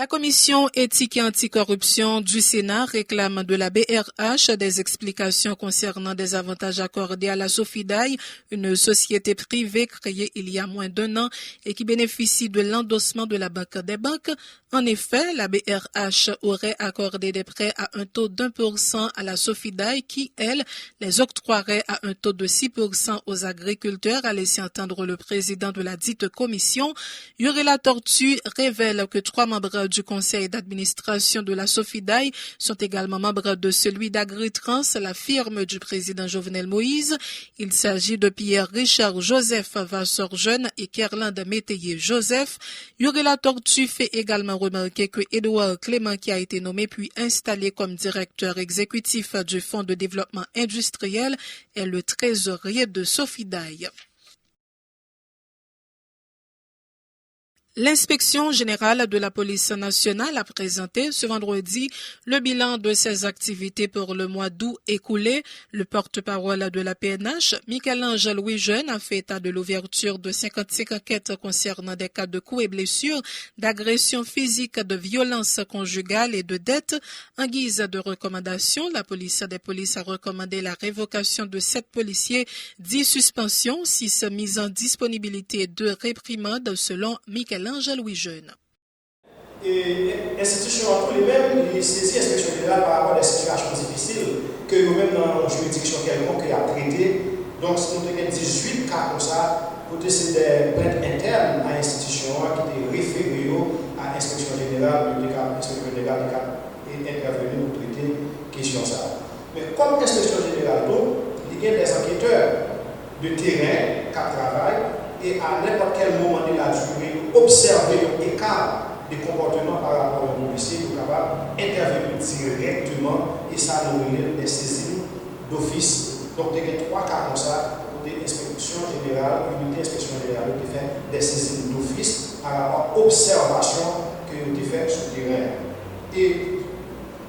La commission éthique et anticorruption du Sénat réclame de la BRH des explications concernant des avantages accordés à la Sofidaï, une société privée créée il y a moins d'un an et qui bénéficie de l'endossement de la Banque des banques. En effet, la BRH aurait accordé des prêts à un taux d'1% à la Sofidaï qui, elle, les octroierait à un taux de 6% aux agriculteurs, a laissé entendre le président de la dite commission. Yuri Latortue révèle que 3 membres du conseil d'administration de la Sofidaï sont également membres de celui d'Agritrans, la firme du président Jovenel Moïse. Il s'agit de Pierre-Richard Joseph Vasseur-Jeune et Kerland Métayer-Joseph. Yuri Latortue fait également remarquer que Édouard Clément, qui a été nommé puis installé comme directeur exécutif du Fonds de développement industriel, est le trésorier de Sofidaï. L'inspection générale de la police nationale a présenté ce vendredi le bilan de ses activités pour le mois d'août écoulé. Le porte-parole de la PNH, Michel-Ange Louis-Jeune, a fait état de l'ouverture de 55 enquêtes concernant des cas de coups et blessures, d'agressions physiques, de violences conjugales et de dettes. En guise de recommandation, la police des polices a recommandé la révocation de 7 policiers, 10 suspensions, 6 mises en disponibilité et 2 réprimandes selon Michel-Ange Louis-Jeune. Et l'institution entre les-mêmes, il saisit l'inspection générale par rapport à des situations difficiles que nous-mêmes dans la juridiction quelconque a traité. Donc, si nous avons 18 cas comme ça, c'est des plaintes internes à l'institution qui étaient référées à l'inspection générale qui est intervenue pour traiter la question ça. Mais comme l'inspection générale, il y a des enquêteurs de terrain qui travaillent et à n'importe quel moment de la durée, observer l'écart de comportement par rapport au policier pour capable d'intervenir directement et ça nous relève des saisines d'office. Donc, il y a 3 cas comme ça pour des inspections générales, unité inspection générale qui fait des saisines d'office par rapport à l'observation que nous avons fait sur le terrain. Et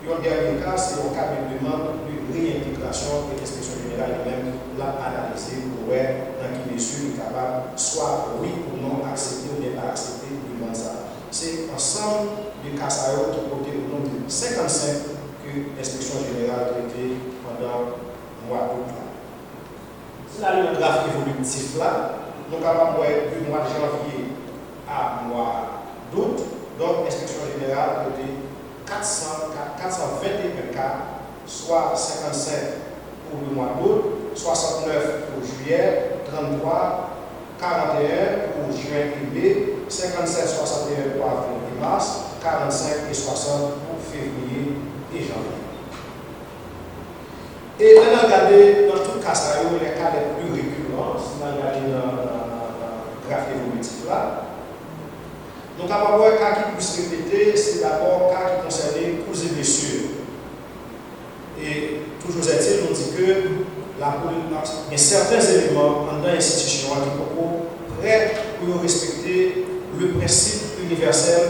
le dernier cas, c'est un cas de demande de réintégration que l'inspection générale elle-même l'a analysé pour voir dans qui mesure est capable, soit oui ou non accepter ou bien pas accepter de demander ça. C'est ensemble de cas qui portent au nombre de 55 que l'inspection générale a traité pendant le mois d'août. C'est là le graphe évolutif là, nous sommes capables de voir du mois de janvier à mois d'août. Donc l'inspection générale a traité 421 cas, soit 55 pour le mois d'août, 69 pour juillet, 33, 41 pour juin et mai, 57, 61 pour avril et mars, 45 et 60 pour février et janvier. Et on a regardé dans tout cas, les cas les plus récurrents, si on a regardé dans le graphe évolutif là. Donc, à voir un cas qui puisse répéter, c'est d'abord un cas qui concerne coups et blessures. Et toujours est-il, on dit que il y a certains éléments dans l'institution qui sont prêts pour respecter le principe universel,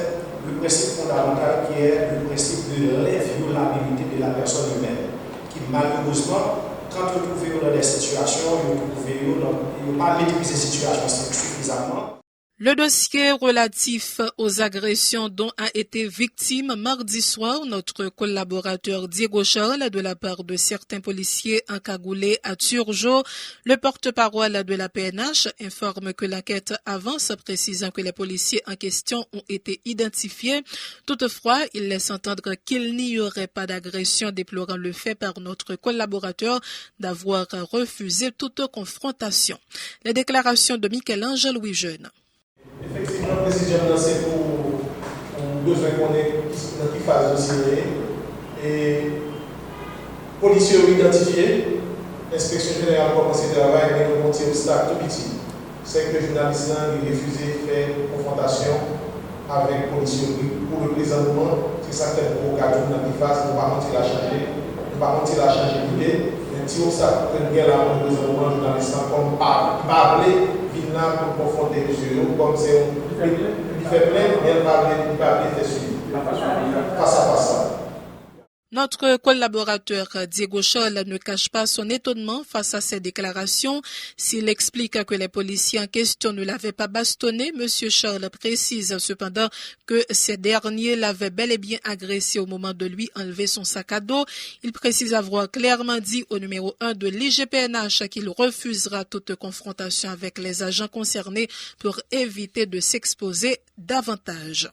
le principe fondamental qui est le principe de l'inviolabilité de la personne humaine. Qui malheureusement, quand vous trouvez dans des situations, vous ne pas maîtriser ces situations suffisamment. Le dossier relatif aux agressions dont a été victime mardi soir notre collaborateur Diego Charles de la part de certains policiers encagoulés à Turgeau, le porte-parole de la PNH informe que l'enquête avance, précisant que les policiers en question ont été identifiés. Toutefois, il laisse entendre qu'il n'y aurait pas d'agression, déplorant le fait par notre collaborateur d'avoir refusé toute confrontation. Les déclarations de Michel-Ange Louis-Jeune. Effectivement, le président c'est pour besoin qu'on ait dans qui phase de signer. Et policiers ont identifié, l'inspection générale a commencé le travail, mais nous avons un obstacle tout petit. C'est que le journaliste a refusé de faire confrontation avec les policiers. Pour le présentement, c'est ça qui est pour garder dans qui phase, nous ne pouvons pas changer. Nous ne pouvons pas changer l'idée. Mais si on s'appelle que nous avons le journaliste comme parler. Pour confronter M. comme c'est il fait plein, mais il va faire suivre. Face à face. Notre collaborateur Diego Scholl ne cache pas son étonnement face à ces déclarations. S'il explique que les policiers en question ne l'avaient pas bastonné, M. Scholl précise cependant que ces derniers l'avaient bel et bien agressé au moment de lui enlever son sac à dos. Il précise avoir clairement dit au numéro 1 de l'IGPNH qu'il refusera toute confrontation avec les agents concernés pour éviter de s'exposer davantage.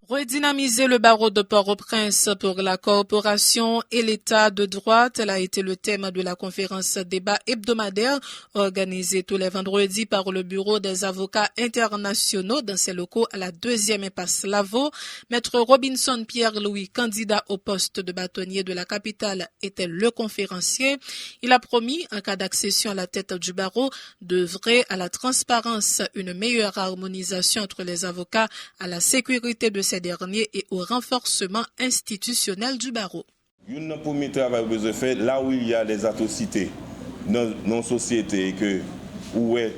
Redynamiser le barreau de Port-au-Prince pour la corporation et l'état de droit, tel a été le thème de la conférence débat hebdomadaire organisée tous les vendredis par le Bureau des avocats internationaux dans ses locaux à la 2e impasse Lavaux. Maître Robinson Pierre-Louis, candidat au poste de bâtonnier de la capitale, était le conférencier. Il a promis, en cas d'accession à la tête du barreau, d'œuvrer à la transparence, une meilleure harmonisation entre les avocats, à la sécurité de ces derniers et au renforcement institutionnel du barreau. Un premier travail que je fais là où il y a des atrocités dans nos sociétés et que où est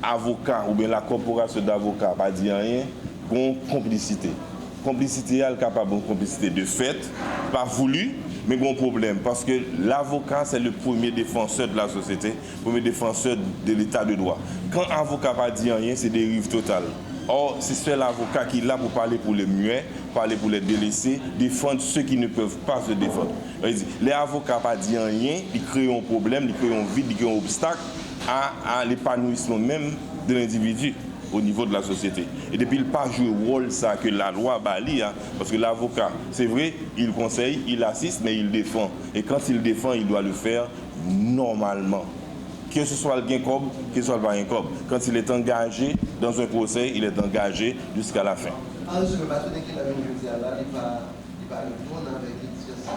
avocat ou bien la corporation d'avocats pas dit rien, bon complicité. Complicité est capable de complicité de fait, pas voulu, mais bon problème parce que l'avocat c'est le premier défenseur de la société, le premier défenseur de l'état de droit. Quand l'avocat pas dit rien, c'est dérive totale. Or, c'est seul l'avocat qui est là pour parler pour les muets, parler pour les délaissés, défendre ceux qui ne peuvent pas se défendre. Les avocats pas dit rien, ils créent un problème, ils créent un vide, ils créent un obstacle à l'épanouissement même de l'individu au niveau de la société. Et depuis, il n'a pas joué le rôle ça que la loi balie, parce que l'avocat, c'est vrai, il conseille, il assiste, mais il défend. Et quand il défend, il doit le faire normalement. Que ce soit le gain cob, que ce soit le pas un cob. Quand il est engagé dans un procès, il est engagé jusqu'à la fin.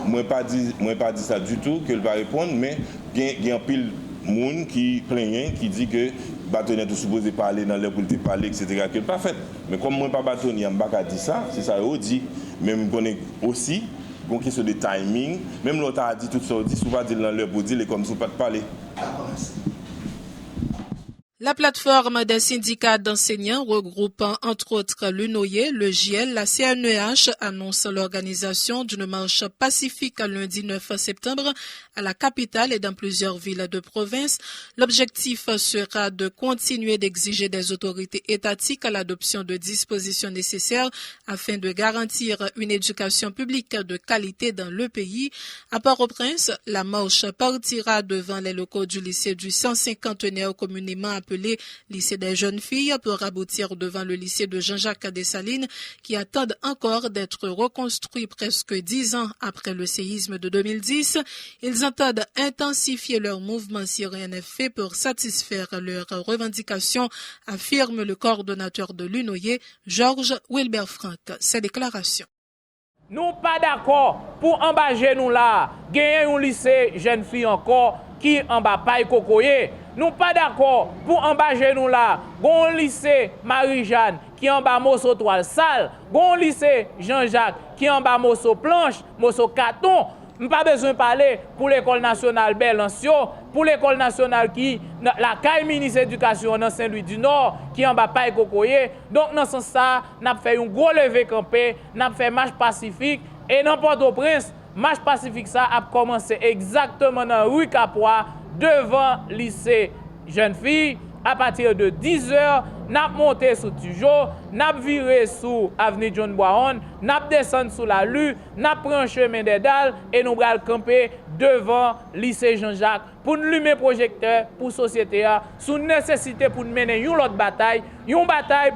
Moi, pas dit ça du tout, qu'il va répondre, mais il y a un pile de monde qui plaignent, qui dit que bâtonnier est supposé parler dans l'air pour te parler, etc. qu'il n'a pas fait. Mais comme moi, pas bâtonnier, je ne pas dire ça, c'est ça qu'il dit. Mais je connais aussi, une question de timing. Même l'autre a dit tout ça, dit, souvent dire dans l'air pour dire, et comme si on ne pas parler. La plateforme des syndicats d'enseignants regroupant entre autres l'UNOYE, le GIEL, la CNEH annonce l'organisation d'une marche pacifique lundi 9 septembre à la capitale et dans plusieurs villes de province. L'objectif sera de continuer d'exiger des autorités étatiques l'adoption de dispositions nécessaires afin de garantir une éducation publique de qualité dans le pays. À Port-au-Prince, la marche partira devant les locaux du lycée du 150e communément appelé lycée des jeunes filles pour aboutir devant le lycée de Jean-Jacques Dessalines qui attendent encore d'être reconstruits presque 10 ans après le séisme de 2010. Ils entendent intensifier leur mouvement si rien n'est fait pour satisfaire leurs revendications, affirme le coordonnateur de l'UNOYE, Georges Wilbert Frank. Ces déclarations. Nous pas d'accord pour emballer nous là, gagner un lycée jeune fille encore qui en bas paille cocoyer. Nous pas d'accord pour emballer nous là, gon lycée Marie-Jeanne qui en bas mosso toile sale, gon lycée Jean-Jacques qui en bas mosso planche, mosso carton. Nous pas besoin de parler pour l'école nationale Belancio, pour l'école nationale qui la caille ministre éducation dans Saint-Louis du Nord qui en bas pas cocoyer. Donc dans ce sens ça, n'a fait un gros lever campé, n'a fait marche pacifique et dans Port-au-Prince, marche pacifique ça a commencé exactement dans rue Capois devant lycée jeune fille à partir de 10h. N'a monté sous Tujo, n'a viré sous avenue John Boahon, n'a descendu sous la rue, n'a pris un chemin des dalles et nous allons camper devant lycée Jean-Jacques pour nous allumer projecteur pour la société, sous nécessité pour nous mener une autre bataille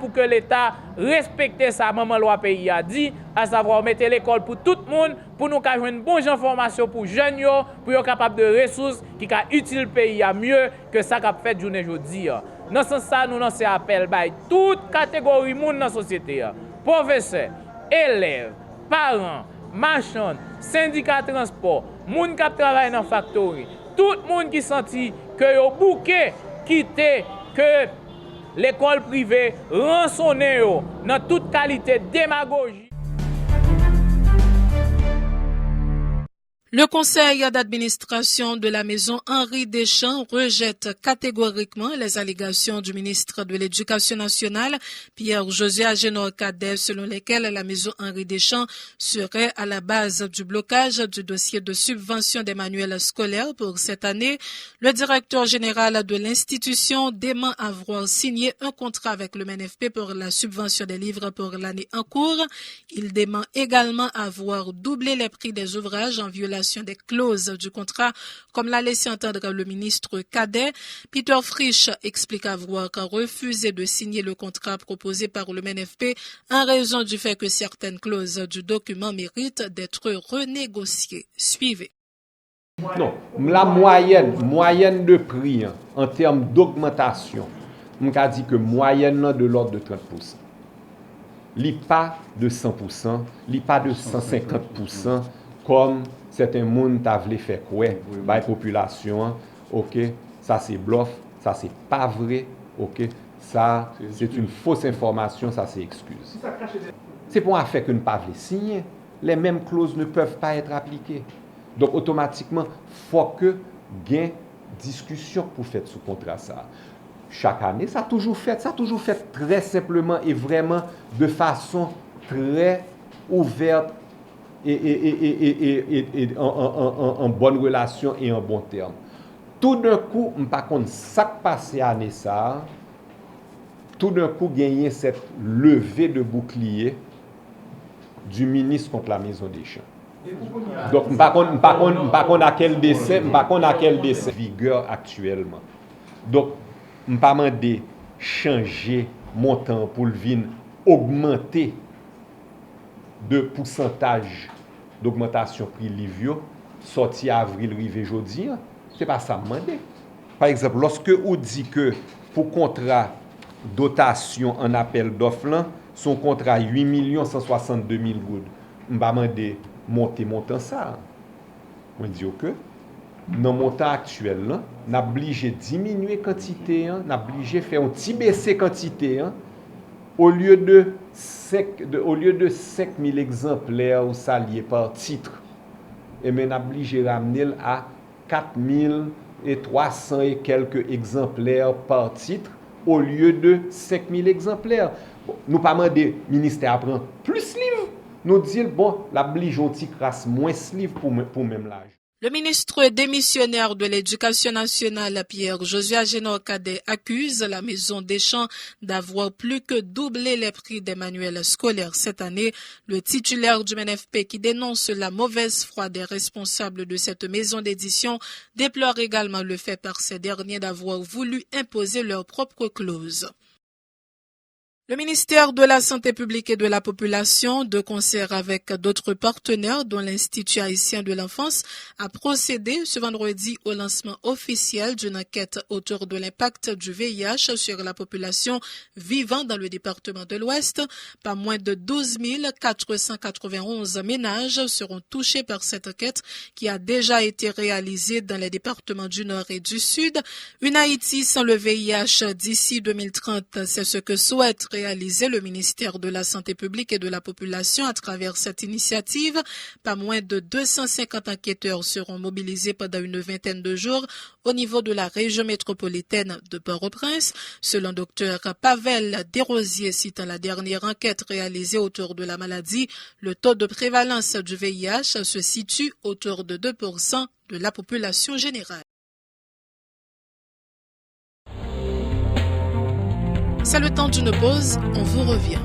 pour que l'État respecte sa maman loi pays a dit, à savoir mettre l'école pour tout le monde, pour nous avoir une bonne information pour les jeunes, pour être capable de ressources qui sont utiles au pays mieux que ça qu'a fait journée aujourd'hui. Dans ce sens, nous lançons appel à toute catégorie de monde dans la société. Professeurs, élèves, parents, marchands, syndicats de transport, monde qui travaille dans la factory, tout le monde qui sentit que yo bouquet quitter que l'école privée rançonne dans toute qualité de démagogie. Le conseil d'administration de la maison Henri Deschamps rejette catégoriquement les allégations du ministre de l'Éducation nationale, Pierre-José Agénor-Cadet, selon lesquelles la maison Henri Deschamps serait à la base du blocage du dossier de subvention des manuels scolaires pour cette année. Le directeur général de l'institution dément avoir signé un contrat avec le MNFP pour la subvention des livres pour l'année en cours. Il dément également avoir doublé les prix des ouvrages en violation des clauses du contrat, comme l'a laissé entendre le ministre Cadet. Peter Frisch explique avoir refusé de signer le contrat proposé par le MNFP en raison du fait que certaines clauses du document méritent d'être renégociées. Suivez. Non, la moyenne de prix en termes d'augmentation, on a dit que moyenne de l'ordre de 30%. Il pas de 100%, il pas de 150%, comme certains monde t'a voulu faire quoi par la population. OK, ça c'est bluff, ça c'est pas vrai. OK, ça c'est une fausse information, ça c'est excuse. C'est pour un fait que nous pas voulu signer, les mêmes clauses ne peuvent pas être appliquées. Donc automatiquement, faut que gain discussion pour faire ce contrat ça. Chaque année, ça a toujours fait très simplement et vraiment de façon très ouverte et en bonne relation et en bon terme. Tout d'un coup, par contre, ça qui passé à ça, tout d'un coup, gagner cette levée de bouclier du ministre contre la maison des champs. Donc, par contre, à quel décès vigueur actuellement. Donc, je ne pas demander changer montant pour le vin augmenter de pourcentage d'augmentation prix livre sorti avril rivé jeudi, c'est pas ça demander. Par exemple, lorsque on dit que pour contrat dotation en appel d'offre son contrat 8 162 000 gouttes, on va demander montant ça. On dit que dans le montant actuel, on a obligé de diminuer la quantité, on a obligé de faire un petit baisser quantité, au lieu de 5 000 exemplaires ou saliers par titre. Et on a obligé de ramener à 4 300 et quelques exemplaires par titre, au lieu de 5 000 exemplaires. Bon, nous ne pas demander le ministère à prendre plus de livres. Nous disons, bon, la oblige un petit crasse moins de livres pour même l'âge. Le ministre démissionnaire de l'Éducation nationale, Pierre-José Agénor-Cadet, accuse la maison Deschamps d'avoir plus que doublé les prix des manuels scolaires cette année. Le titulaire du MNFP, qui dénonce la mauvaise foi des responsables de cette maison d'édition, déplore également le fait par ces derniers d'avoir voulu imposer leurs propres clauses. Le ministère de la Santé publique et de la Population, de concert avec d'autres partenaires, dont l'Institut haïtien de l'enfance, a procédé ce vendredi au lancement officiel d'une enquête autour de l'impact du VIH sur la population vivant dans le département de l'Ouest. Pas moins de 12 491 ménages seront touchés par cette enquête qui a déjà été réalisée dans les départements du Nord et du Sud. Une Haïti sans le VIH d'ici 2030, c'est ce que souhaite réaliser le ministère de la Santé publique et de la Population à travers cette initiative. Pas moins de 250 enquêteurs seront mobilisés pendant une vingtaine de jours au niveau de la région métropolitaine de Port-au-Prince. Selon Dr Pavel Desrosiers, citant la dernière enquête réalisée autour de la maladie, le taux de prévalence du VIH se situe autour de 2% de la population générale. C'est le temps d'une pause, on vous revient.